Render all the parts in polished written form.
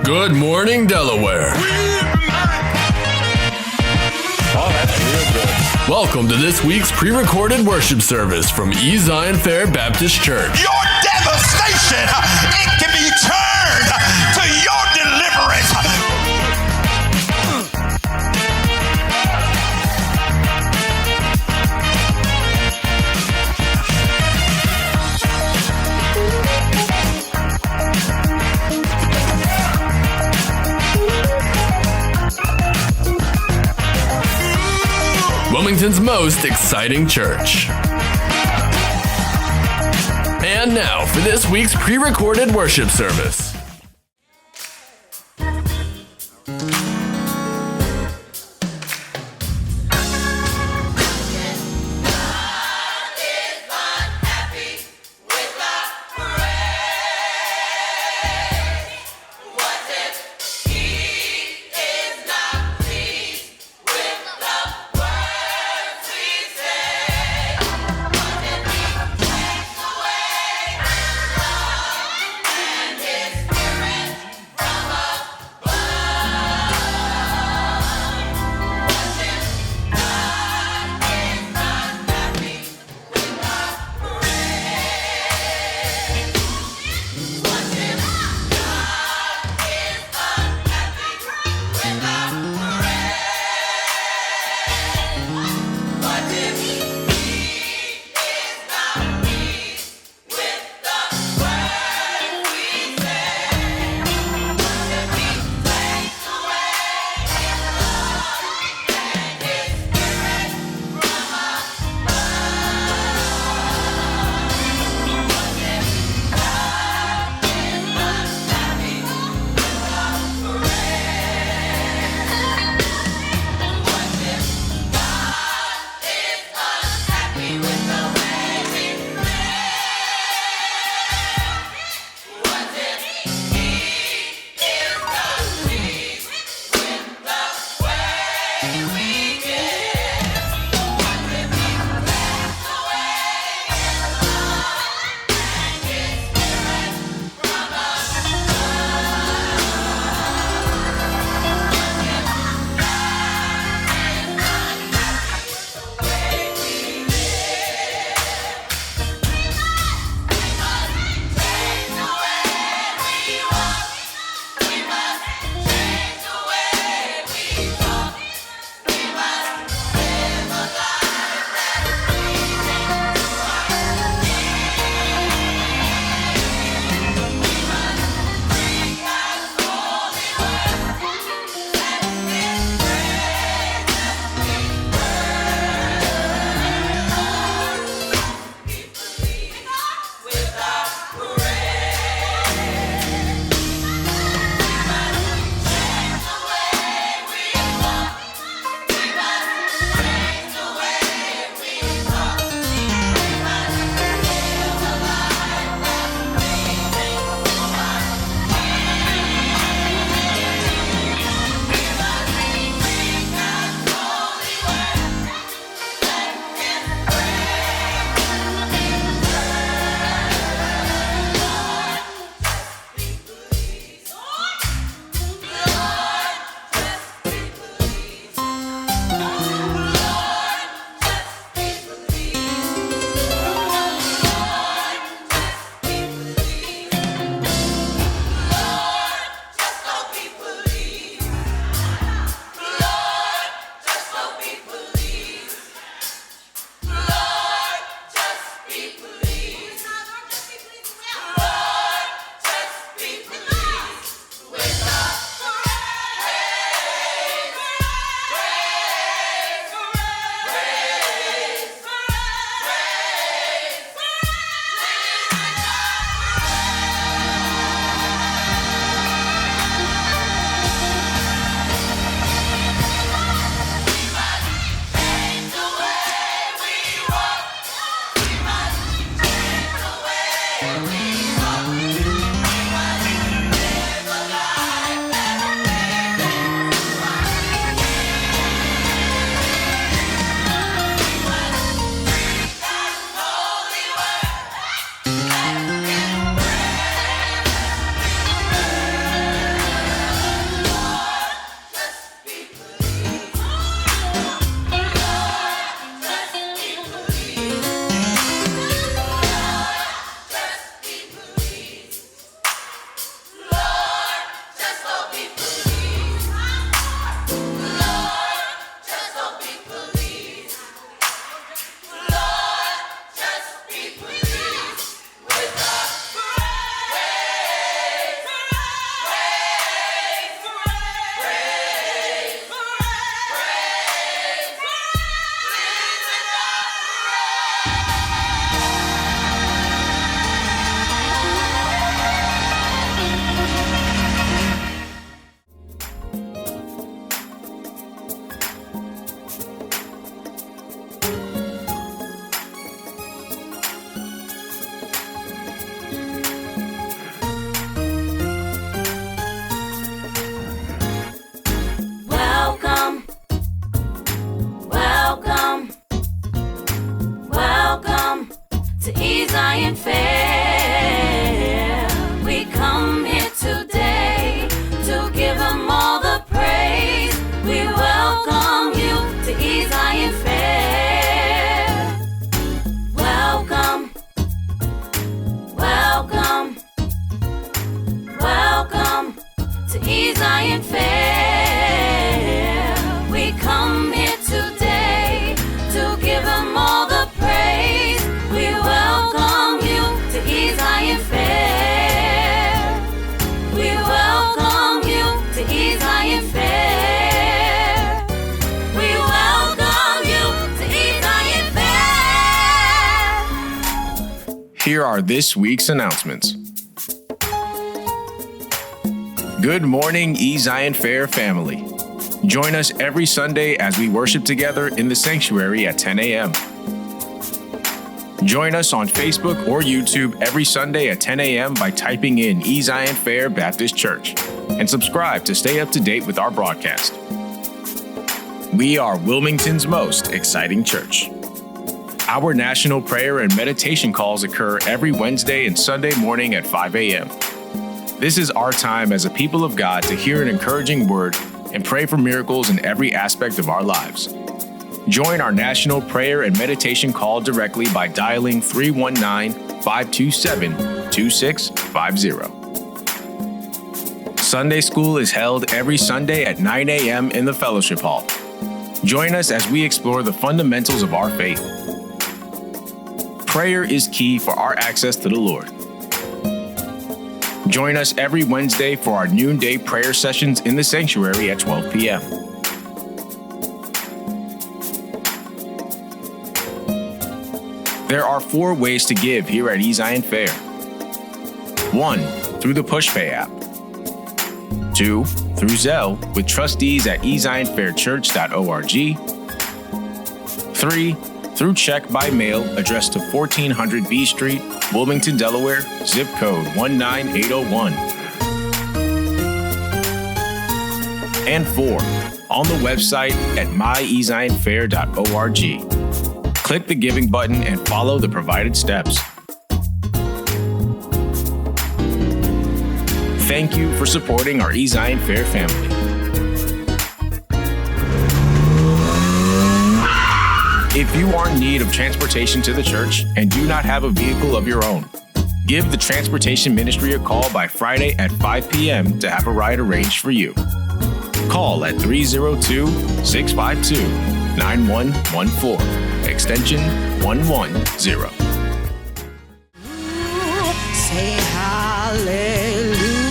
Good morning, Delaware. Oh, that's real good. Welcome to this week's pre-recorded worship service from Ezion Fair Baptist Church. Your devastation, it can be turned to your deliverance. Wilmington's most exciting church. And now for this week's pre-recorded worship service. His Here are this week's announcements. Good morning, Ezion Fair family. Join us every Sunday as we worship together in the sanctuary at 10 a.m. Join us on Facebook or YouTube every Sunday at 10 a.m. by typing in Ezion Fair Baptist Church and subscribe to stay up to date with our broadcast. We are Wilmington's most exciting church. Our national prayer and meditation calls occur every Wednesday and Sunday morning at 5 a.m. This is our time as a people of God to hear an encouraging word and pray for miracles in every aspect of our lives. Join our national prayer and meditation call directly by dialing 319-527-2650. Sunday school is held every Sunday at 9 a.m. in the fellowship hall. Join us as we explore the fundamentals of our faith. Prayer is key for our access to the Lord. Join us every Wednesday for our noonday prayer sessions in the sanctuary at 12 p.m. There are 4 ways to give here at Ezion Fair. 1. Through the PushPay app. 2. Through Zelle with trustees at ezionfairchurch.org. 3. Through check by mail addressed to 1400 B Street, Wilmington, Delaware, zip code 19801. And 4. On the website at myezionfair.org. Click the giving button and follow the provided steps. Thank you for supporting our Ezion Fair family. If you are in need of transportation to the church and do not have a vehicle of your own, give the transportation ministry a call by Friday at 5 p.m. to have a ride arranged for you. Call at 302-652-9114, extension 110. Say hallelujah.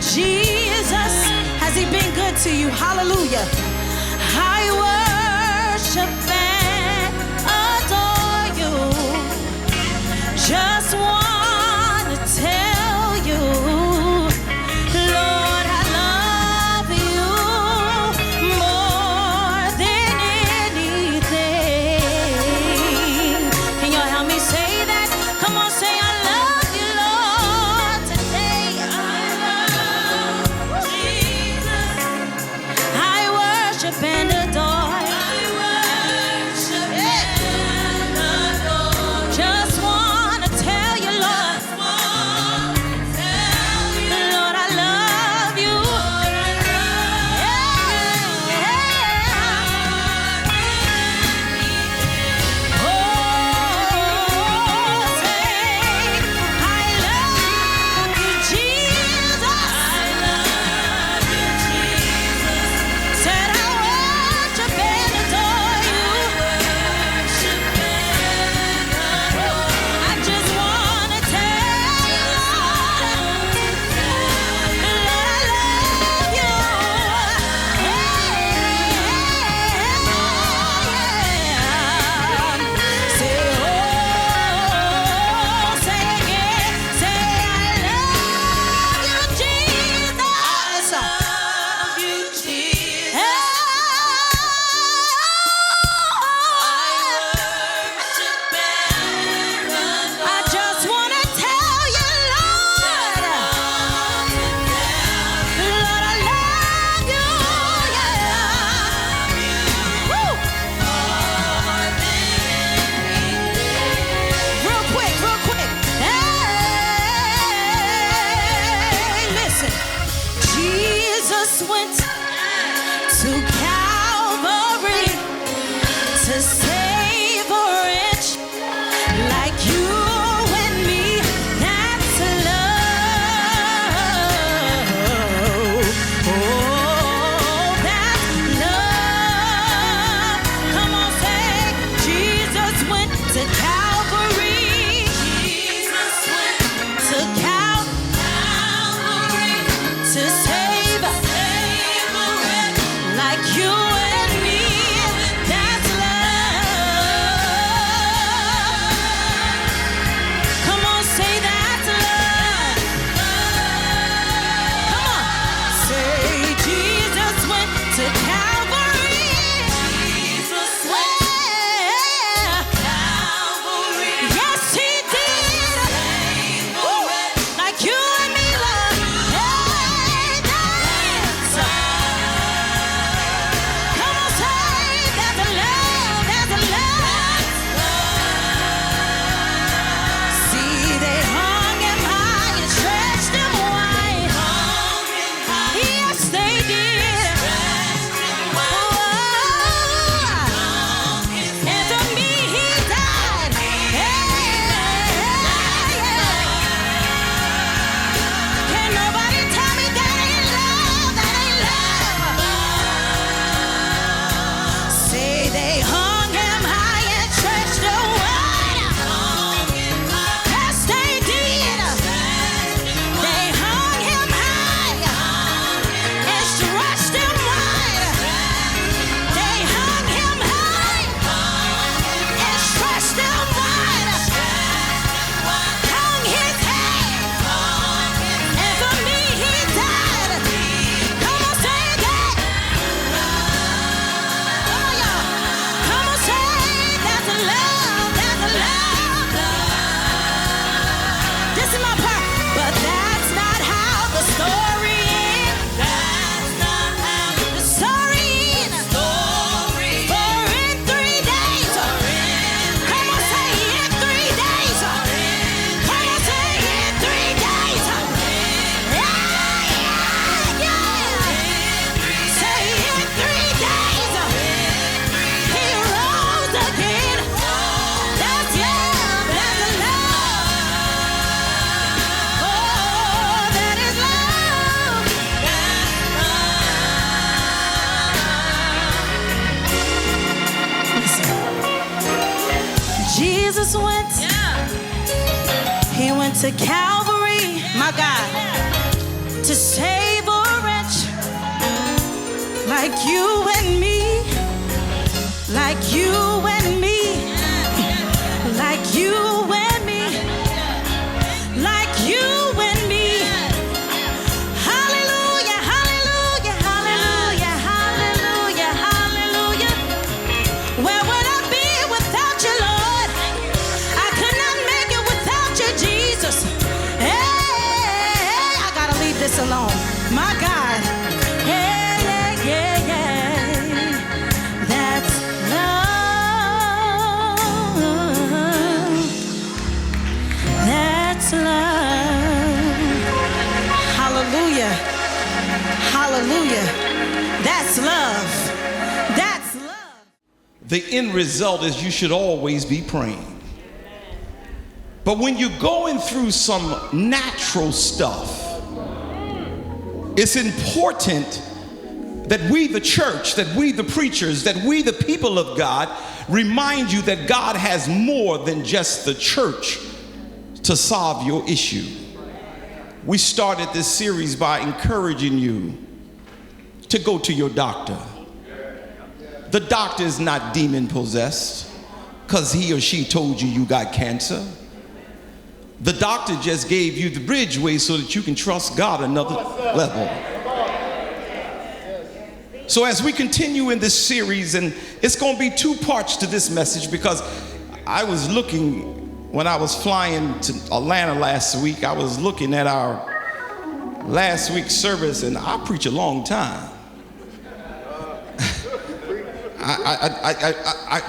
Jesus, has he been good to you? Hallelujah. I worship and adore you. Just want to tell you, Lord, I love you more than anything. Can y'all help me say that? Come on, say I love you, Lord, today. I love Jesus. I worship and adore. I worship and adore. Just wanna tell you, Lord. Lord, I love you. Oh, say, I love you, Jesus. I love you, Jesus. Said I worship and adore you. I just wanna tell you, Lord, I love you. Say, oh, say again, say I love you, Jesus. I love you, Jesus. I just wanna tell you, Lord, Lord, I love you, yeah. Woo. Real quick. Hey, listen. Jesus went to Calvary to save a wretch like you and me. That's love. Oh, that's love. Come on, say, Jesus went to Calvary. Jesus went to Calvary to save a wretch like you and me. That's love. Come on, say that's love. Come on, say Jesus went to Calvary. Jesus went to Calvary. Yes, he did. Ooh, like you and me, love. Hey, that's come on, say that's a love. That's a love. See, they hung him high and stretched him wide. Yes, they did. And for me, he died. Can nobody tell me that ain't love? That ain't love. Say they hung him high and stretched him wide. Yes, they did. They hung him high and stretched him wide. They hung him high and stretched him wide. Hung his head. And for me, he died. Come on, say that. Oh, yeah. Come on, say that's a love. That's a love. This is my part. But that's not how the story ends. That's not how the story ends. For in 3 days. Come on, say in 3 days. Come on, say in 3 days. Say in 3 days. He rose again. That's love. That's a love. Oh, that is love. Listen. Jesus went. He went to Calvary. My God. to save a wretch like you and me, like you and me, like you and me, like you and me. Hallelujah, hallelujah, hallelujah, hallelujah, hallelujah. Where would I be without you, Lord? I could not make it without you, Jesus. Hey, I gotta leave this alone. My God. Hey, yeah, yeah, yeah. That's love. That's love. Hallelujah. Hallelujah. That's love. That's love. The end result is you should always be praying. But when you're going through some natural stuff, it's important that we, the church, that we, the preachers, that we, the people of God, remind you that God has more than just the church to solve your issue. We started this series by encouraging you to go to your doctor. The doctor is not demon possessed because he or she told you you got cancer. The doctor just gave you the bridgeway so that you can trust God another level. So as we continue in this series, and it's going to be two parts to this message, because I was looking, when I was flying to Atlanta last week, I was looking at our last week's service, and I preach a long time.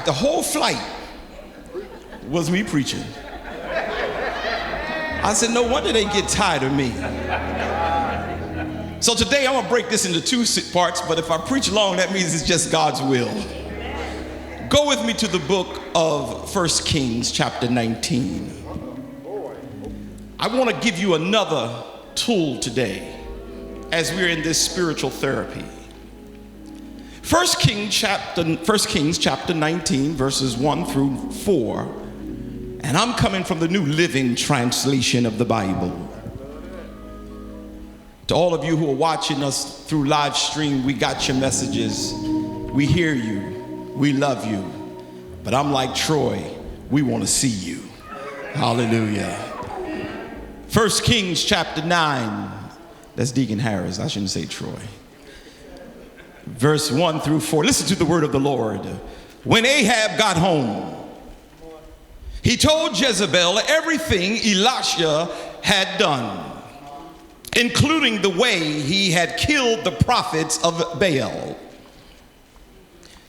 The whole flight was me preaching. I said, no wonder they get tired of me. So today I'm gonna break this into two parts, but if I preach long, that means it's just God's will. Go with me to the book of 1 Kings chapter 19. I wanna give you another tool today as we're in this spiritual therapy. 1 Kings chapter 19, verses 1 through 4. And I'm coming from the New Living Translation of the Bible. To all of you who are watching us through live stream, we got your messages. We hear you. We love you. But I'm like Troy, we want to see you. Hallelujah. 1 Kings chapter 9. That's Deacon Harris. I shouldn't say Troy. Verse 1 through 4. Listen to the word of the Lord. When Ahab got home, he told Jezebel everything Elisha had done, including the way he had killed the prophets of Baal.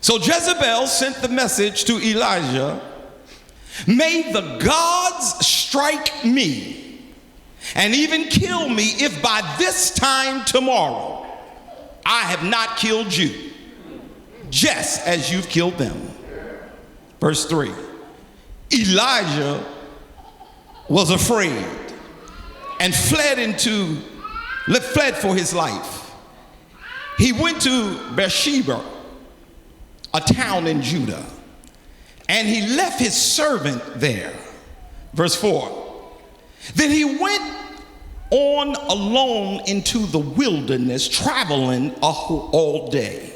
So Jezebel sent the message to Elijah, may the gods strike me and even kill me if by this time tomorrow I have not killed you, just as you've killed them. Verse 3. Elijah was afraid and fled for his life. He went to Beersheba, a town in Judah, and he left his servant there. Verse 4. Then he went on alone into the wilderness, traveling all day.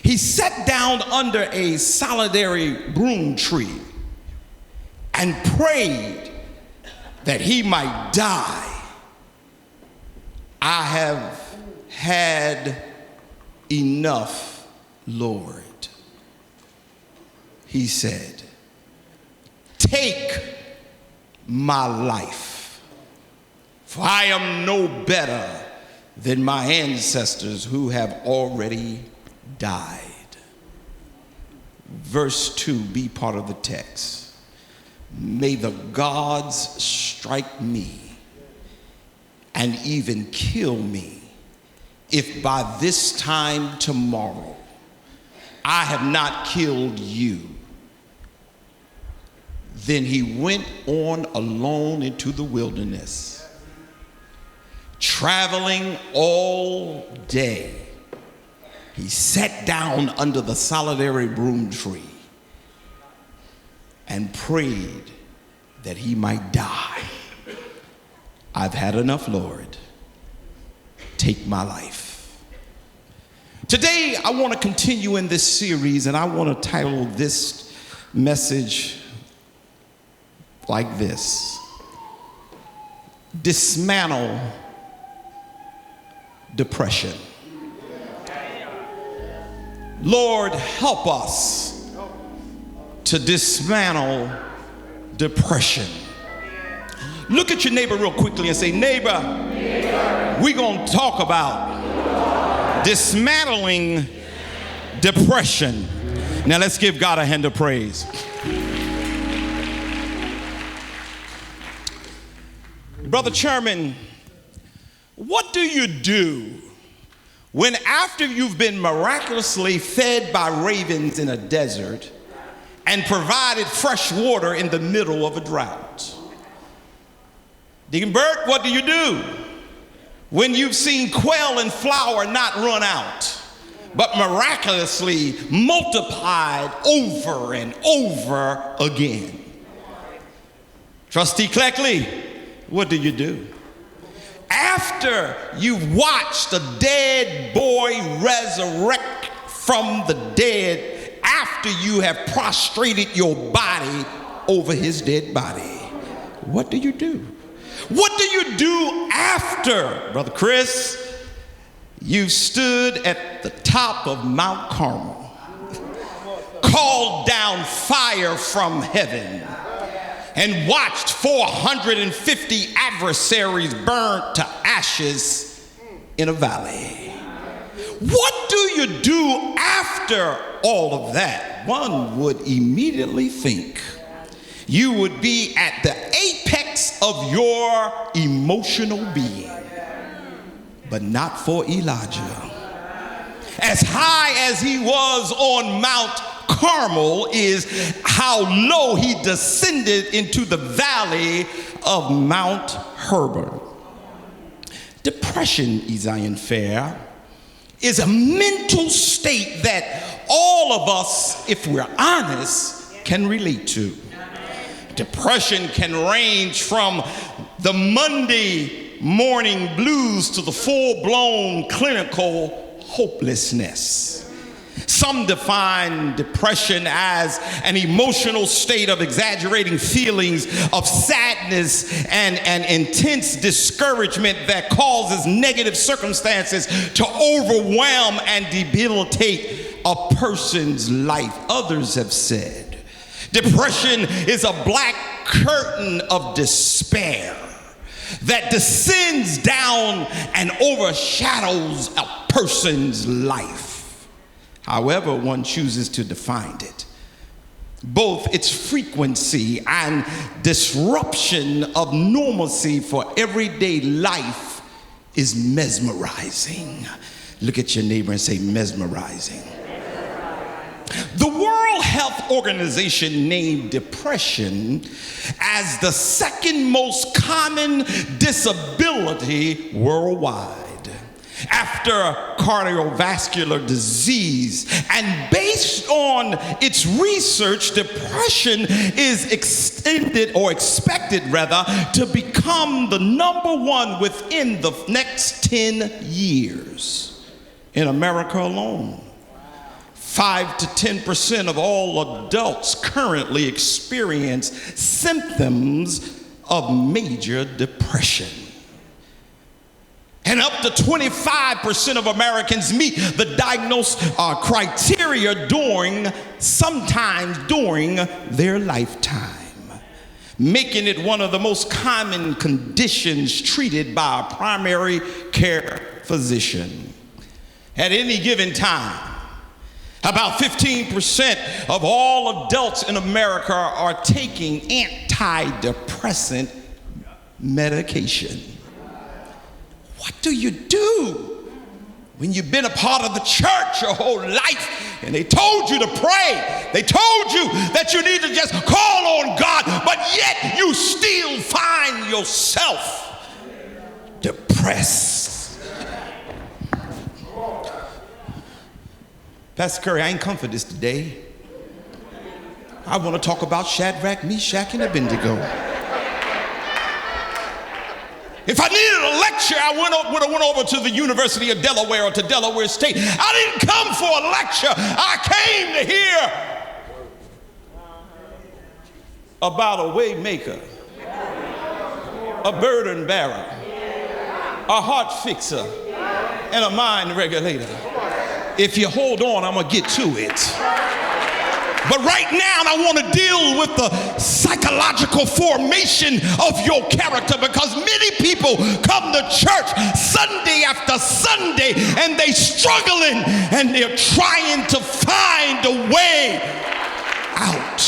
He sat down under a solitary broom tree and prayed that he might die. I have had enough, Lord. He said, take my life, for I am no better than my ancestors who have already died. Verse 2, be part of the text. May the gods strike me and even kill me if by this time tomorrow I have not killed you. Then he went on alone into the wilderness, traveling all day. He sat down under the solitary broom tree and prayed that he might die. I've had enough, Lord. take my life. Today, I want to continue in this series, and I want to title this message like this: Dismantle Depression. Lord, help us to dismantle depression. Look at your neighbor real quickly and say, neighbor, we're going to talk about dismantling depression. Now let's give God a hand of praise. Brother Chairman, what do you do when after you've been miraculously fed by ravens in a desert and provided fresh water in the middle of a drought? Deacon Bert, what do you do when you've seen quail and flour not run out, but miraculously multiplied over and over again? Trustee Cleckley, what do you do after you've watched a dead boy resurrect from the dead, after you have prostrated your body over his dead body? What do you do? What do you do after, Brother Chris, you've stood at the top of Mount Carmel, called down fire from heaven, and watched 450 adversaries burn to ashes in a valley? What do you do after all of that? One would immediately think you would be at the apex of your emotional being, but not for Elijah. As high as he was on Mount Carmel is how low he descended into the valley of Mount Hermon. Depression, Ezion Fair, is a mental state that all of us, if we're honest, can relate to. Depression can range from the Monday morning blues to the full-blown clinical hopelessness. Some define depression as an emotional state of exaggerating feelings of sadness and intense discouragement that causes negative circumstances to overwhelm and debilitate a person's life. Others have said depression is a black curtain of despair that descends down and overshadows a person's life. However one chooses to define it, both its frequency and disruption of normalcy for everyday life is mesmerizing. Look at your neighbor and say, mesmerizing. The World Health Organization named depression as the second most common disability worldwide, after cardiovascular disease. And based on its research, depression is expected to become the #1 within the next 10 years in America alone. 5 to 10% of all adults currently experience symptoms of major depression. And up to 25% of Americans meet the diagnosed criteria sometimes during their lifetime, making it one of the most common conditions treated by a primary care physician. At any given time, about 15% of all adults in America are taking antidepressant medication. What do you do when you've been a part of the church your whole life and they told you to pray? They told you that you need to just call on God, but yet you still find yourself depressed. Pastor Curry, I ain't come for this today. I want to talk about Shadrach, Meshach, and Abednego. If I needed a lecture, I would have went over to the University of Delaware or to Delaware State. I didn't come for a lecture. I came to hear about a way maker, a burden bearer, a heart fixer, and a mind regulator. If you hold on, I'm going to get to it. But right now, I want to deal with the psychological formation of your character, because many people come to church Sunday after Sunday and they struggling and they're trying to find a way out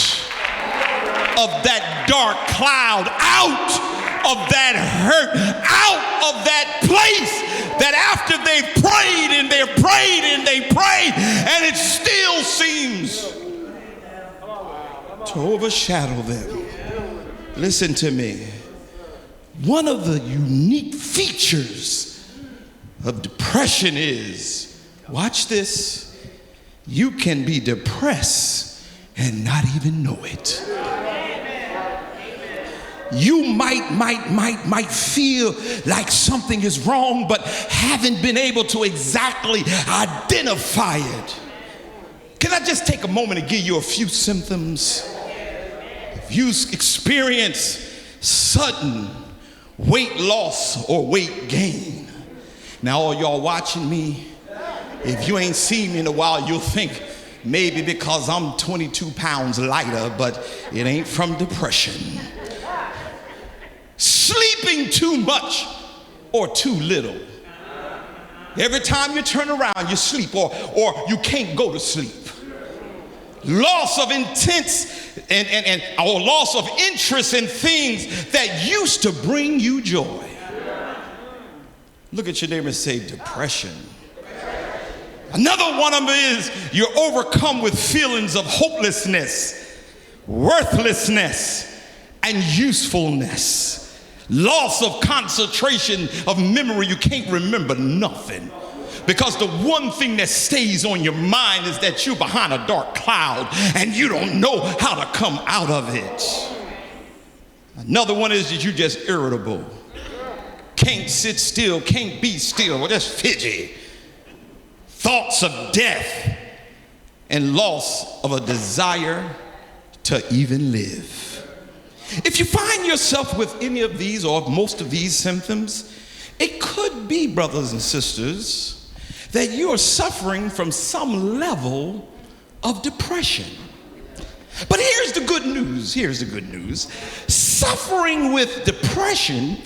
of that dark cloud, out of that hurt, out of that place that after they've prayed and they've prayed and they prayed and it still seems to overshadow them. Listen to me. One of the unique features of depression is, watch this, you can be depressed and not even know it. You might feel like something is wrong, but haven't been able to exactly identify it. Can I just take a moment to give you a few symptoms? If you experience sudden weight loss or weight gain. Now, all y'all watching me, if you ain't seen me in a while, you'll think maybe because I'm 22 pounds lighter, but it ain't from depression. Sleeping too much or too little. Every time you turn around, you sleep or you can't go to sleep. Loss of or loss of interest in things that used to bring you joy. Look at your neighbor and say, depression. Another one of them is you're overcome with feelings of hopelessness, worthlessness, and usefulness. Loss of concentration, of memory. You can't remember nothing. Because the one thing that stays on your mind is that you're behind a dark cloud and you don't know how to come out of it. Another one is that you're just irritable. Can't sit still, can't be still, or just fidgety. Thoughts of death and loss of a desire to even live. If you find yourself with any of these or most of these symptoms, it could be, brothers and sisters, that you are suffering from some level of depression. But here's the good news. Here's the good news. Suffering with depression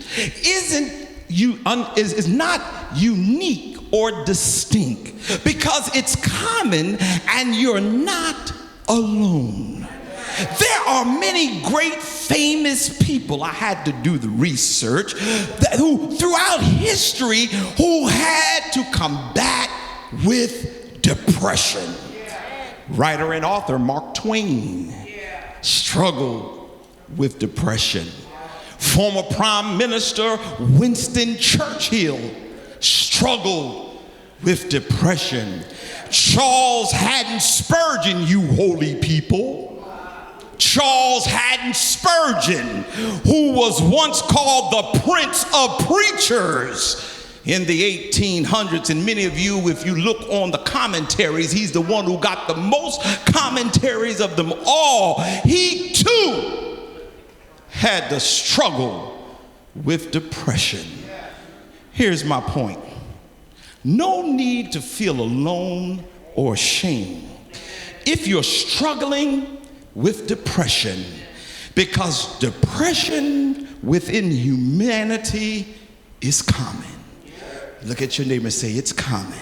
is not unique or distinct, because it's common and you're not alone. There are many great famous people, I had to do the research, who throughout history who had to combat with depression. Writer and author Mark Twain struggled with depression. Former Prime Minister Winston Churchill struggled with depression. Charles Haddon Spurgeon, you holy people. Charles Haddon Spurgeon, who was once called the Prince of Preachers in the 1800s. And many of you, if you look on the commentaries, he's the one who got the most commentaries of them all. He too had to struggle with depression. Here's my point. No need to feel alone or ashamed if you're struggling with depression, because depression within humanity is common. Look at your neighbor and say, it's common.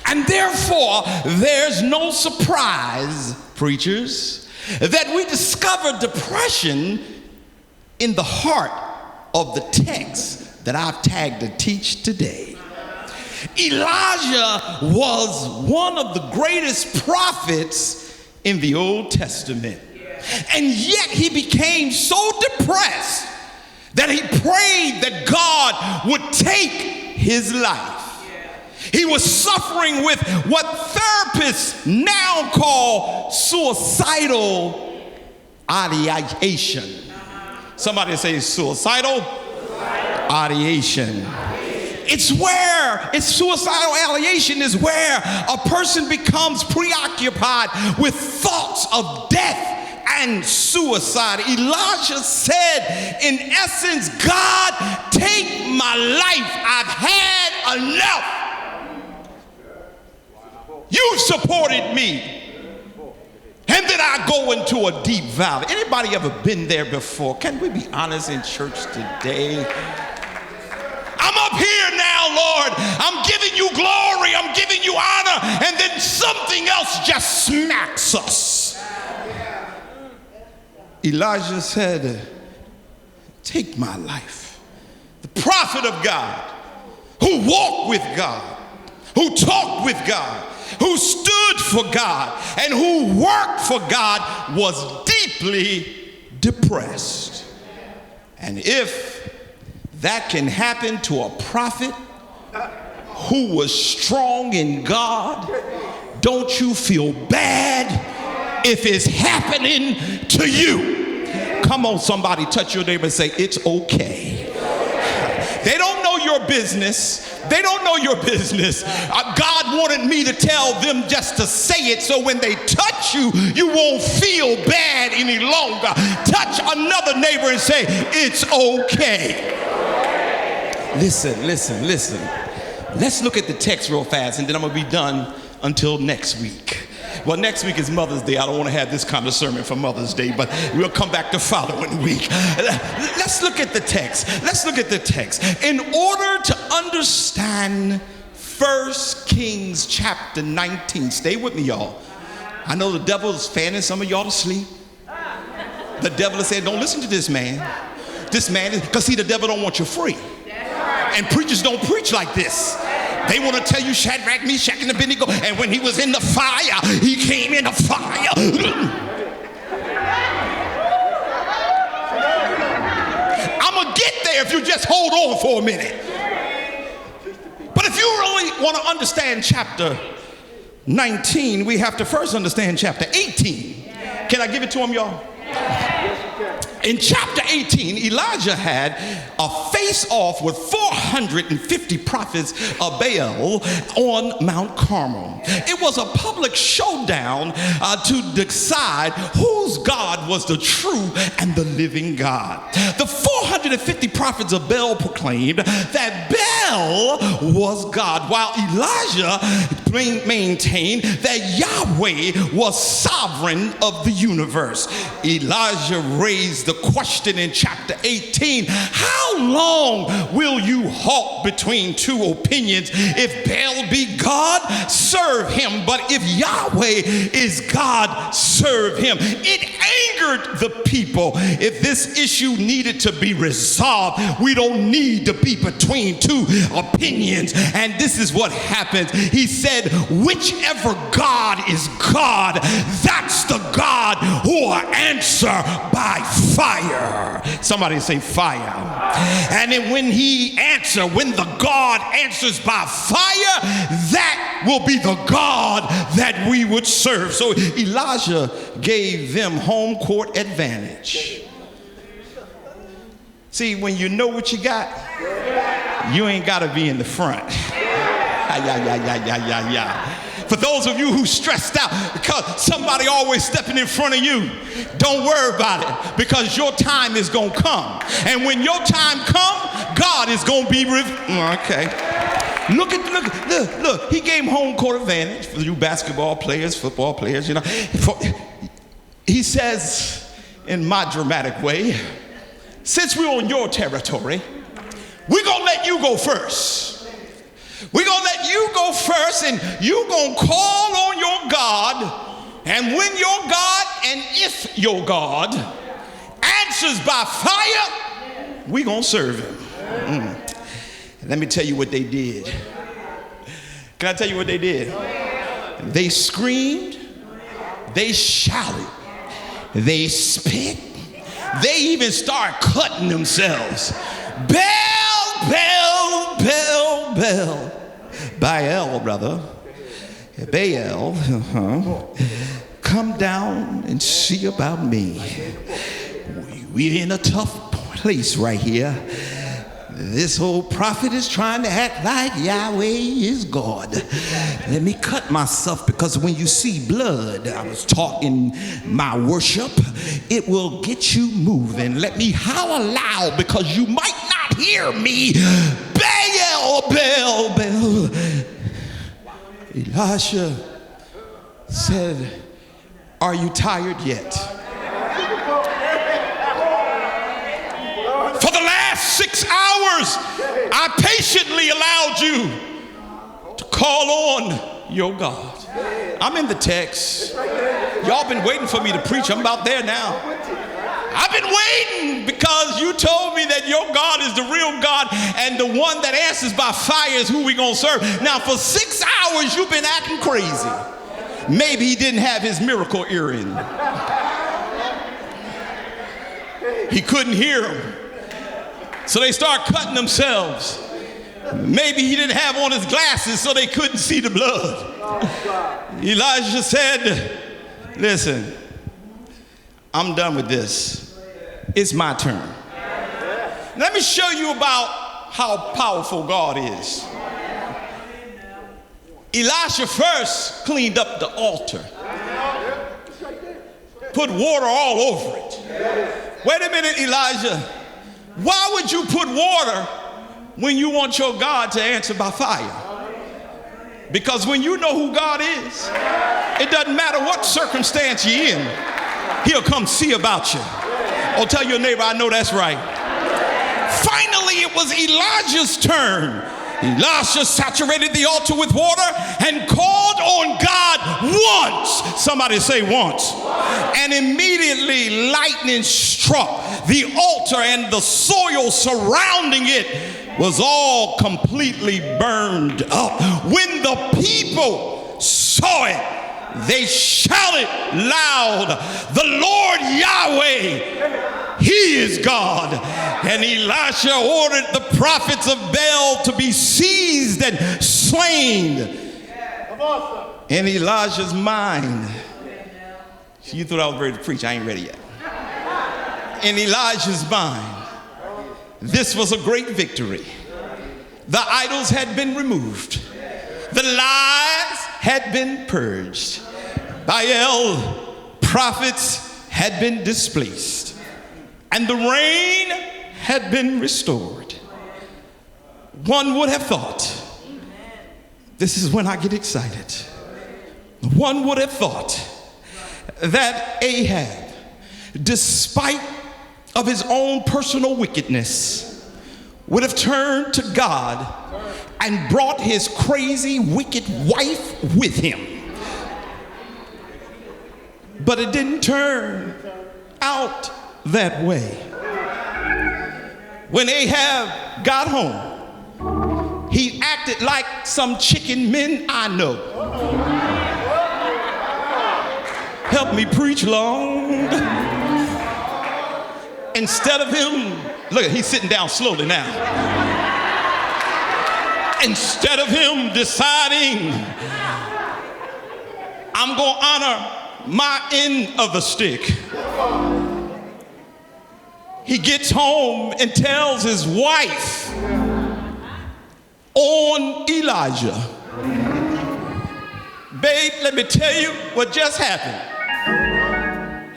And therefore, there's no surprise, preachers, that we discover depression in the heart of the text that I've tagged to teach today. Elijah was one of the greatest prophets in the Old Testament. And yet he became so depressed that he prayed that God would take his life. He was suffering with what therapists now call suicidal ideation. Somebody say suicidal Ideation. It's suicidal ideation is where a person becomes preoccupied with thoughts of death and suicide. Elijah said, in essence, God, take my life. I've had enough. You've supported me. And then I go into a deep valley. Anybody ever been there before? Can we be honest in church today? I'm up here now, Lord. I'm giving you glory. I'm giving you honor. And then something else just smacks us. Elijah said, take my life. The prophet of God, who walked with God, who talked with God, who stood for God, and who worked for God, was deeply depressed. And if that can happen to a prophet who was strong in God, don't you feel bad if it's happening to you? Come on, somebody, touch your neighbor and say, it's okay. They don't know your business. They don't know your business. God wanted me to tell them just to say it so when they touch you, you won't feel bad any longer. Touch another neighbor and say, it's okay. Listen. Let's look at the text real fast, and then I'm going to be done until next week. Well, next week is Mother's Day. I don't want to have this kind of sermon for Mother's Day, but we'll come back the following week. Let's look at the text. In order to understand 1 Kings chapter 19, stay with me, y'all. I know the devil is fanning some of y'all to sleep. The devil is saying, don't listen to this man. This man is, because see, the devil don't want you free. And preachers don't preach like this. They want to tell you Shadrach, Meshach, and Abednego, and when he was in the fire, he came in the fire. I'm going to get there if you just hold on for a minute. But if you really want to understand chapter 19, we have to first understand chapter 18. Can I give it to him, y'all? In chapter 18, Elijah had a face-off with 450 prophets of Baal on Mount Carmel. It was a public showdown to decide whose God was the true and the living God. The 450 prophets of Baal proclaimed that Baal was God, while Elijah maintained that Yahweh was sovereign of the universe. Elijah raised the question in chapter 18, how long will you halt between two opinions? If Baal be God, serve him, but if Yahweh is God, serve him. It angered the people. If this issue needed to be resolved, we don't need to be between two opinions. And this is what happens. He said, whichever God is God, that's the God who will answer by fire. Somebody say fire. And then when the God answers by fire, that will be the God that we would serve. So Elijah gave them home court advantage. See, when you know what you got, you ain't got to be in the front. For those of you who stressed out because somebody always stepping in front of you, don't worry about it, because your time is going to come. And when your time comes, God is going to be okay. Look, he gave home court advantage for you basketball players, football players, you know. He says in my dramatic way, since we're on your territory, we're going to let you go first. We're going to let you go first, and you're going to call on your God. And when your God, and if your God answers by fire, we're going to serve him. Let me tell you what they did. Can I tell you what they did? They screamed. They shouted. They spit. They even started cutting themselves. Baal, Baal, Baal, Baal. Baal, brother. Baal, come down and see about me. We're in a tough place right here. This old prophet is trying to act like Yahweh is God. Let me cut myself, because when you see blood, I was taught in my worship, it will get you moving. Let me holler loud, because you might not hear me. Baal. Elisha said, are you tired yet? For the last 6 hours, I patiently allowed you to call on your God. I'm in the text. Y'all been waiting for me to preach. I'm about there now. I've been waiting because you told me that your God is the real God, and the one that answers by fire is who we gonna serve. Now for 6 hours, you've been acting crazy. Maybe he didn't have his miracle earring. He couldn't hear him. So they start cutting themselves. Maybe he didn't have on his glasses, so they couldn't see the blood. Elijah said, listen, I'm done with this. It's my turn. Let me show you about how powerful God is. Elisha first cleaned up the altar. Put water all over it. Wait a minute, Elijah. Why would you put water when you want your God to answer by fire? Because when you know who God is, it doesn't matter what circumstance you're in, he'll come see about you. Oh, tell your neighbor, I know that's right. Finally, it was Elijah's turn. Elisha saturated the altar with water and called on God once. Somebody say once. And immediately lightning struck the altar, and the soil surrounding it was all completely burned up. When the people saw it, they shouted loud, the Lord Yahweh, he is God. And Elisha ordered the prophets of Baal to be seized and slain. In Elijah's mind, you thought I was ready to preach, I ain't ready yet. In Elijah's mind, this was a great victory. The idols had been removed. The lies had been purged. Baal prophets had been displaced. And the rain had been restored. One would have thought, this is when I get excited. One would have thought that Ahab, despite of his own personal wickedness, would have turned to God and brought his crazy, wicked wife with him. But it didn't turn out that way. When Ahab got home, he acted like some chicken men I know. Help me preach, Lord. Instead of him, look, he's sitting down slowly now. Instead of him deciding, I'm going to honor my end of the stick, he gets home and tells his wife on Elijah, babe, let me tell you what just happened.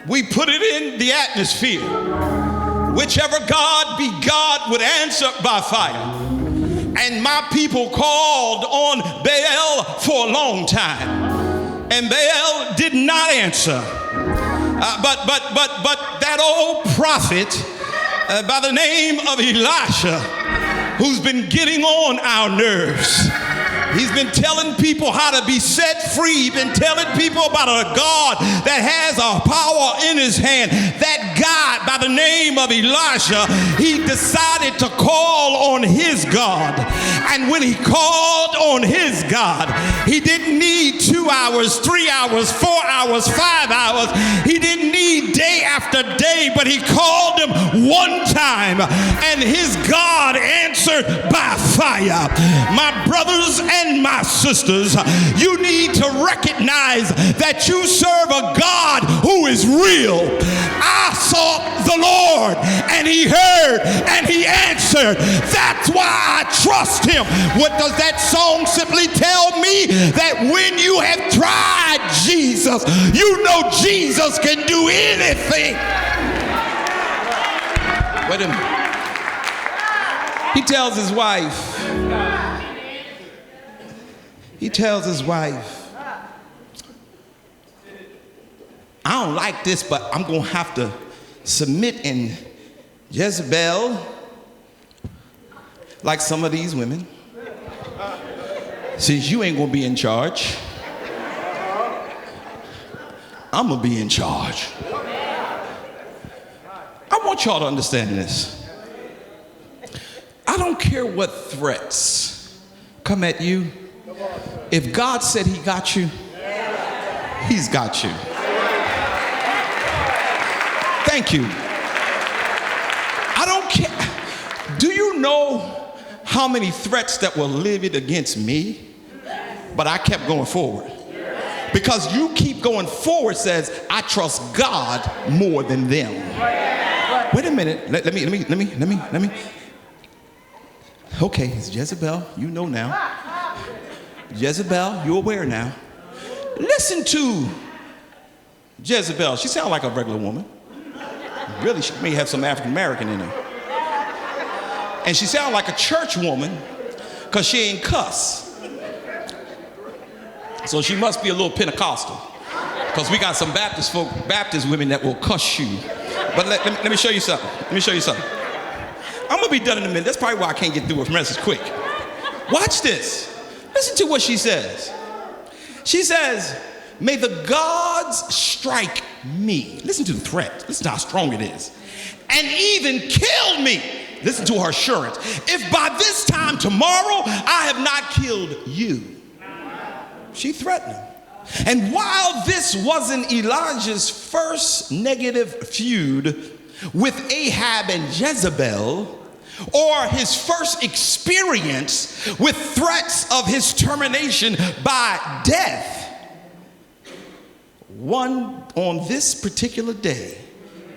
We put it in the atmosphere. Whichever God be God would answer by fire. And my people called on Baal for a long time, and Baal did not answer. But that old prophet by the name of Elisha, who's been getting on our nerves. He's been telling people how to be set free. He's been telling people about a God that has a power in his hand. That God by the name of Elisha, he decided to call on his God. And when he called on his God, he didn't need 2 hours, 3 hours, 4 hours, 5 hours. He didn't need day after day, but he called him one time, and his God answered by fire. fire. My brothers and my sisters, you need to recognize that you serve a God who is real. I sought the Lord and he heard and he answered. That's why I trust him. What does that song simply tell me? That when you have tried Jesus, you know Jesus can do anything. Wait a minute. He tells his wife, I don't like this, but I'm going to have to submit in Jezebel, like some of these women. Since you ain't going to be in charge, I'm going to be in charge. I want y'all to understand this. I don't care what threats come at you. If God said he got you, he's got you. Thank you. I don't care. Do you know how many threats that were levied against me? But I kept going forward. Because you keep going forward says, I trust God more than them. Wait a minute. Let me. Okay, it's Jezebel. You know now. Jezebel, you're aware now. Listen to Jezebel. She sounds like a regular woman. Really, she may have some African American in her. And she sounds like a church woman because she ain't cuss. So she must be a little Pentecostal, because we got some Baptist women that will cuss you. But let me show you something. I'm going to be done in a minute. That's probably why I can't get through with message quick. Watch this. Listen to what she says. She says, may the gods strike me. Listen to the threat. Listen to how strong it is. And even kill me. Listen to her assurance. If by this time tomorrow I have not killed you. She threatened him. And while this wasn't Elijah's first negative feud with Ahab and Jezebel, or his first experience with threats of his termination by death, on this particular day,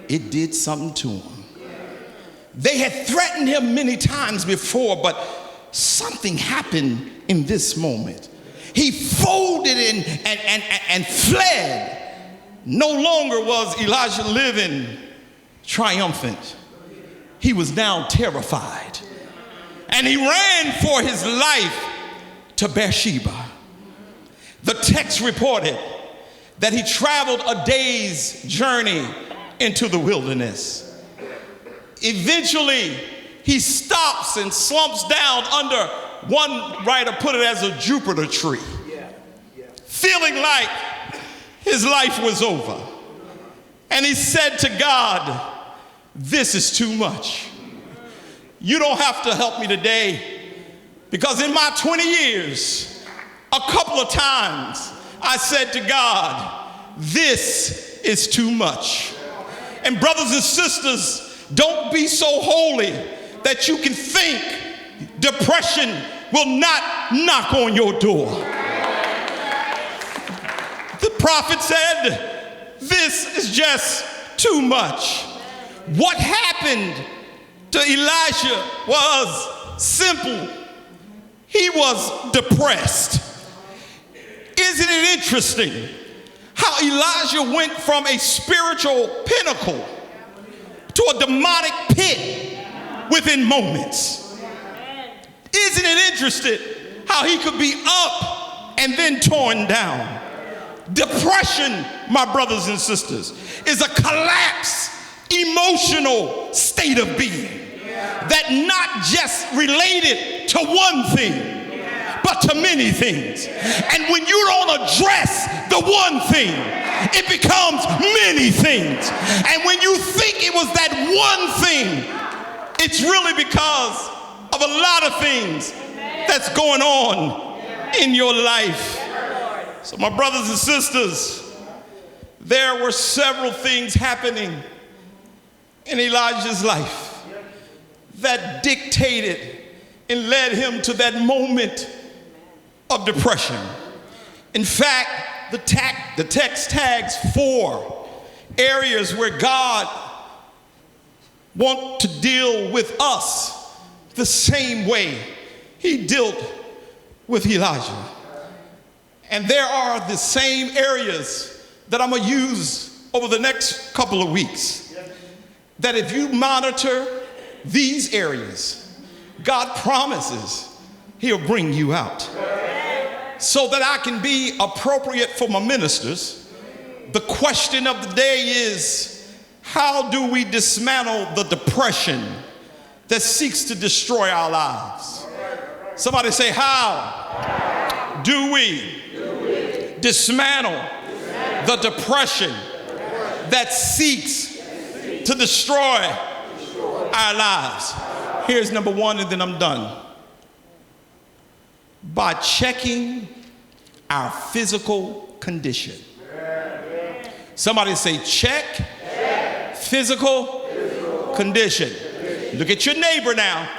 it did something to him. They had threatened him many times before, but something happened in this moment. He folded and fled. No longer was Elijah living triumphant. He was now terrified. And he ran for his life to Beersheba. The text reported that he traveled a day's journey into the wilderness. Eventually, he stops and slumps down under, one writer put it as a Jupiter tree, feeling like his life was over. And he said to God, this is too much. You don't have to help me today, because in my 20 years, a couple of times I said to God, this is too much. And brothers and sisters, don't be so holy that you can think depression will not knock on your door. The prophet said, this is just too much. What happened to Elijah was simple. He was depressed. Isn't it interesting how Elijah went from a spiritual pinnacle to a demonic pit within moments? Isn't it interesting how he could be up and then torn down? Depression, my brothers and sisters, is a collapsed emotional state of being that not just related to one thing, but to many things. And when you don't address the one thing, it becomes many things. And when you think it was that one thing, it's really because of a lot of things that's going on in your life. So my brothers and sisters, there were several things happening in Elijah's life that dictated and led him to that moment of depression. In fact, the text tags 4 areas where God wants to deal with us the same way he dealt with Elijah. And there are the same areas that I'm going to use over the next couple of weeks. That if you monitor these areas, God promises he'll bring you out. So that I can be appropriate for my ministers, the question of the day is, how do we dismantle the depression that seeks to destroy our lives? Somebody say, how do we dismantle the depression that seeks to destroy our lives? Here's number 1, and then I'm done. By checking our physical condition. Somebody say, check physical condition. Look at your neighbor now.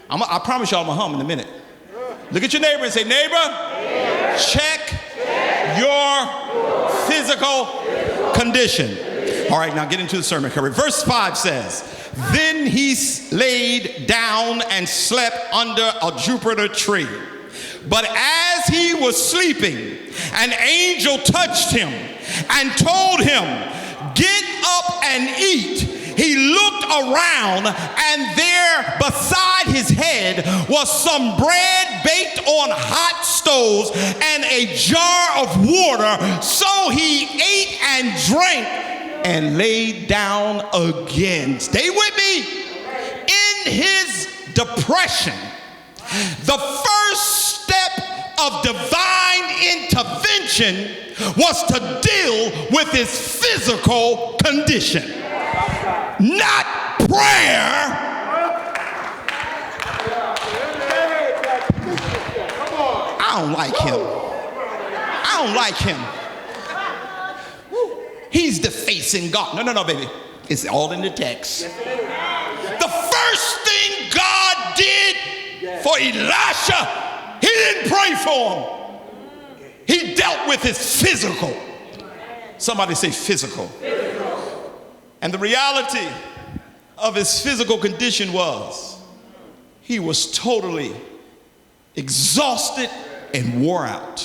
I promise y'all I'm going to hum in a minute. Look at your neighbor and say, neighbor, check your physical condition. All right, now get into the sermon. Verse 5 says, then he laid down and slept under a juniper tree. But as he was sleeping, an angel touched him and told him, get up and eat. He looked around, and there beside his head was some bread baked on hot stones and a jar of water. So he ate and drank and laid down again. Stay with me. In his depression, the first step of divine intervention was to deal with his physical condition, not prayer. I don't like him. I don't like him. He's defacing God. No, baby. It's all in the text. The first thing God did for Elisha, he didn't pray for him. He dealt with his physical. Somebody say physical. And the reality of his physical condition was he was totally exhausted and wore out.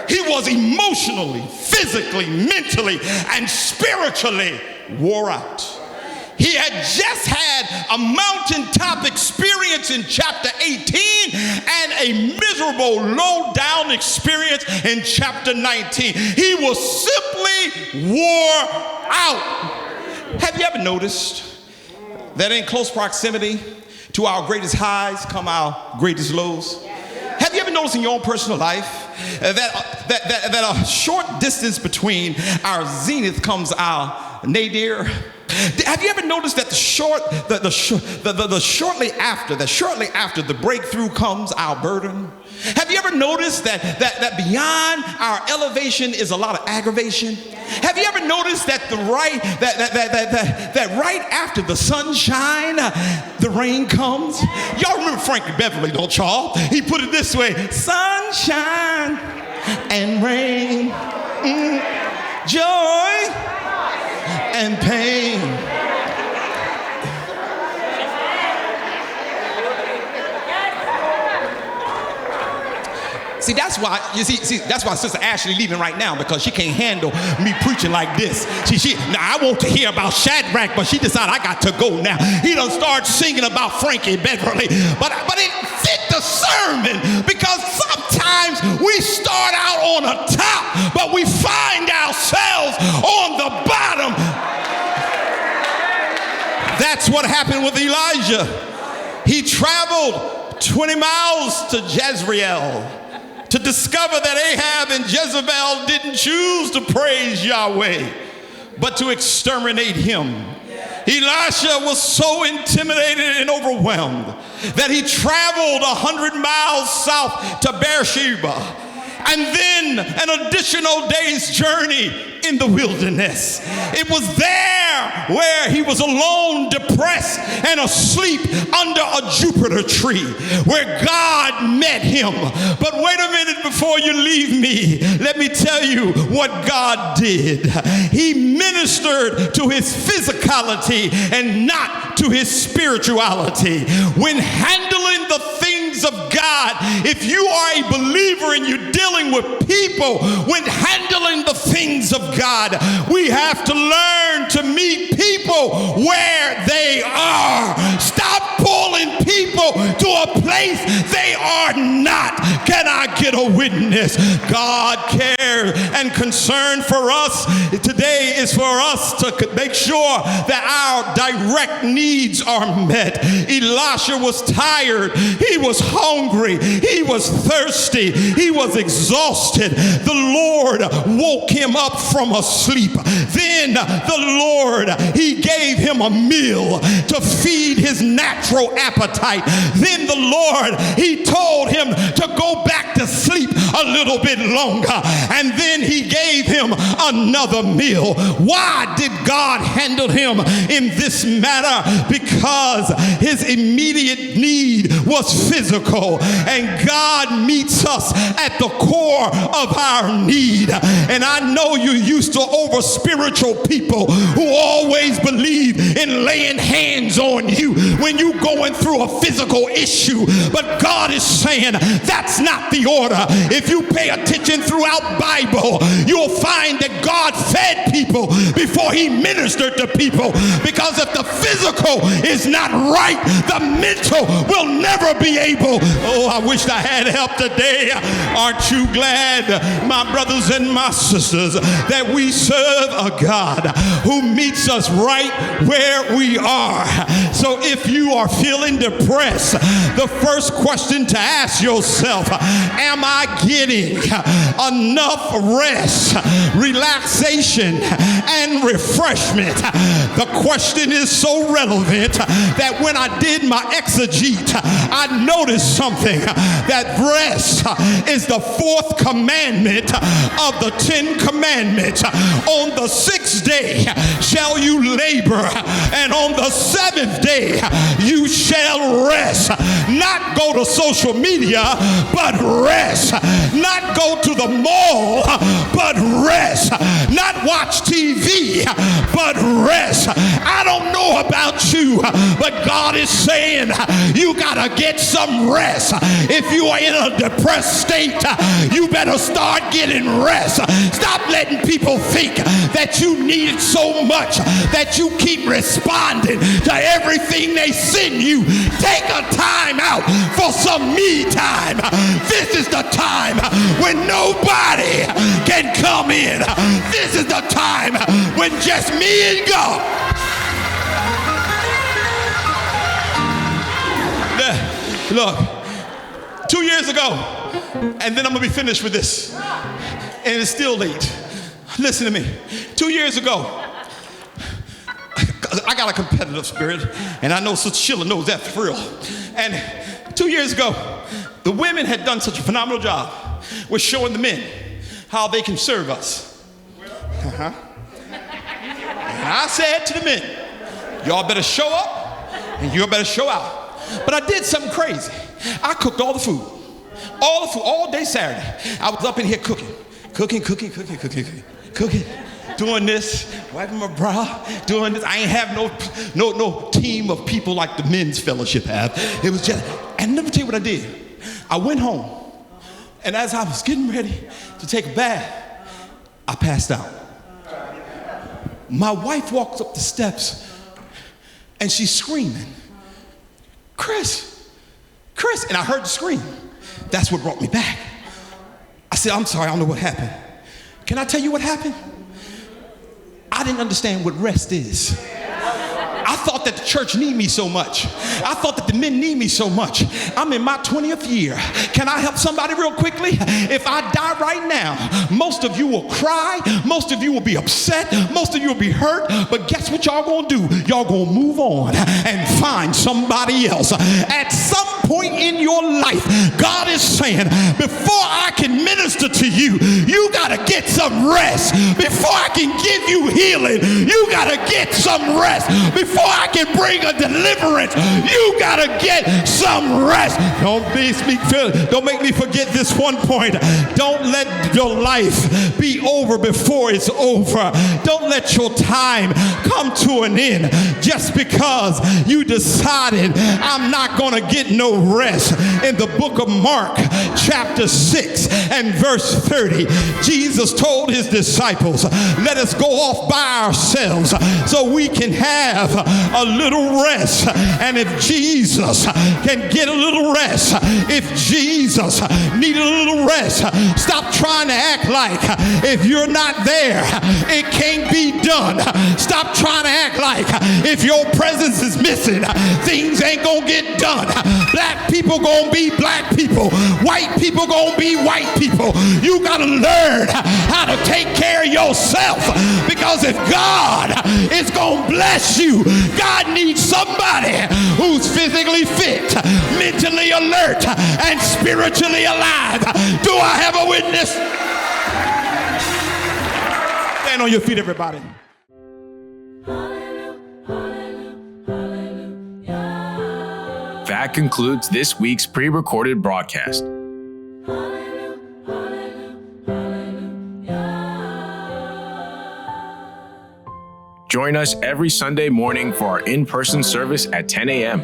He was emotionally, physically, mentally, and spiritually wore out. He had just had a mountaintop experience in chapter 18 and a miserable low-down experience in chapter 19. He was simply wore out. Have you ever noticed that in close proximity to our greatest highs come our greatest lows? Have you ever noticed in your own personal life that a short distance between our zenith comes our nadir? Have you ever noticed that shortly after the breakthrough comes our burden? Have you ever noticed that beyond our elevation is a lot of aggravation? Have you ever noticed that right after the sunshine, the rain comes? Y'all remember Frankie Beverly, don't y'all? He put it this way: sunshine and rain, joy and pain. See, that's why Sister Ashley leaving right now, because she can't handle me preaching like this. Now I want to hear about Shadrach, but she decided I got to go now. He done start singing about Frankie Beverly, but it fit the sermon, because sometimes we start out on the top, but we find ourselves on the bottom. That's what happened with Elijah. He traveled 20 miles to Jezreel to discover that Ahab and Jezebel didn't choose to praise Yahweh, but to exterminate him. Elisha was so intimidated and overwhelmed that he traveled 100 miles south to Beersheba and then an additional day's journey in the wilderness. It was there where he was alone, depressed, and asleep under a Jupiter tree where God met him. But wait a minute before you leave me. Let me tell you what God did. He ministered to his physicality and not to his spirituality. When handling the things of God, if you are a believer and you're dealing with people, when handling the things of God, we have to learn to meet people where they are. Stop pulling people to a place they are not. Can I get a witness? God cares and concern for us today is for us to make sure that our direct needs are met. Elisha was tired. He was hungry. He was thirsty. He was exhausted. The Lord woke him up from a sleep. Then the Lord, he gave him a meal to feed his natural appetite. Then the Lord, he told him to go back to sleep a little bit longer. And then he gave him another meal. Why did God handle him in this manner? Because his immediate need was physical. And God meets us at the core of our need. And I know you're used to over spiritual people who always believe in laying hands on you when you're going through a physical issue. But God is saying that's not the order. If you pay attention throughout Bible, you'll find that God fed people before he ministered to people. Because if the physical is not right, the mental will never be able. Oh, I wish I had help today. Aren't you glad, my brothers and my sisters, that we serve a God who meets us right where we are? So if you are feeling depressed, the first question to ask yourself, am I getting enough rest, relaxation, and refreshment? The question is so relevant that when I did my exegete, I noticed something, that rest is the fourth commandment of the 10 commandments. On the 6th day shall you labor, and on the 7th day you shall rest. Not go to social media, but rest. Not go to the mall, but rest. Not watch TV, but rest. I don't know about you, but God is saying you gotta get some rest. If you are in a depressed state, you better start getting rest. Stop letting people think that you need so much that you keep responding to everything they send you. Take a time out for some me time. This is the time when nobody can come in. This is the time when just me and God. Look, 2 years ago, and then I'm gonna be finished with this, and it's still late. Listen to me. 2 years ago, I got a competitive spirit, and I know Sister Sheila knows that for real. And 2 years ago, the women had done such a phenomenal job with showing the men how they can serve us. And I said to the men, y'all better show up, and you better show out. But I did something crazy. I cooked all the food all day Saturday. I was up in here cooking, doing this, wiping my brow, doing this. I ain't have no team of people like the men's fellowship have. It was just, and let me tell you what I did. I went home, and as I was getting ready to take a bath, I passed out. My wife walks up the steps, and she's screaming, Chris, and I heard the scream. That's what brought me back. I said, I'm sorry, I don't know what happened. Can I tell you what happened? I didn't understand what rest is. I thought that the church need me so much. I thought that the men need me so much. I'm in my 20th year. Can I help somebody real quickly? If I die right now, most of you will cry. Most of you will be upset. Most of you will be hurt. But guess what y'all gonna do? Y'all gonna move on and find somebody else. At some point in your life, God is saying, before I can minister to you. You got to get some rest. Before I can give you healing, you got to get some rest. Before I can bring a deliverance, you got to get some rest. Don't make me forget this one point. Don't let your life be over before it's over. Don't let your time come to an end just because you decided I'm not going to get no rest. In the book of Mark, chapter 6 and verse 30, Jesus told his disciples, let us go off by ourselves so we can have a little rest. And if Jesus can get a little rest, if Jesus need a little rest, stop trying to act like if you're not there, it can't be done. Stop trying to act like if your presence is missing, things ain't gonna get done. Black people gonna be black people. White people gonna be white people. You gotta learn how to take care of yourself, because if God is gonna bless you, God needs somebody who's physically fit, mentally alert, and spiritually alive. Do I have a witness? Stand on your feet, everybody. That concludes this week's pre-recorded broadcast. Join us every Sunday morning for our in-person service at 10 a.m.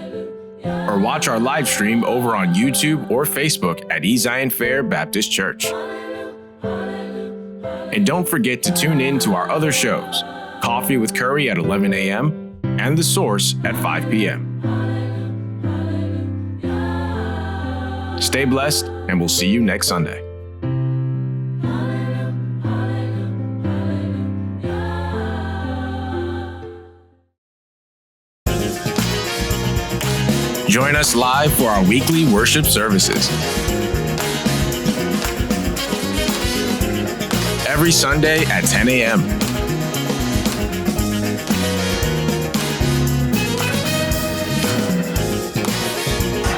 or watch our live stream over on YouTube or Facebook at Ezion Fair Baptist Church. And don't forget to tune in to our other shows, Coffee with Curry at 11 a.m. and The Source at 5 p.m. Stay blessed, and we'll see you next Sunday. Join us live for our weekly worship services. Every Sunday at 10 a.m.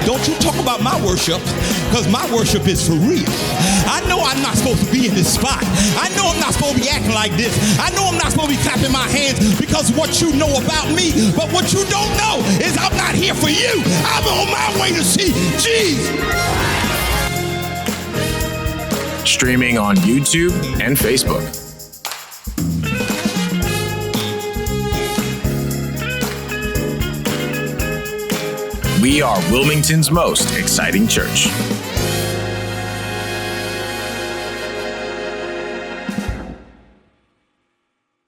Don't you talk about my worship, because my worship is for real. I know I'm not supposed to be in this spot. I know I'm not supposed to be acting like this. I know I'm not supposed to be clapping my hands because of what you know about me. But what you don't know is I'm not here for you. I'm on my way to see Jesus. Streaming on YouTube and Facebook. We are Wilmington's most exciting church.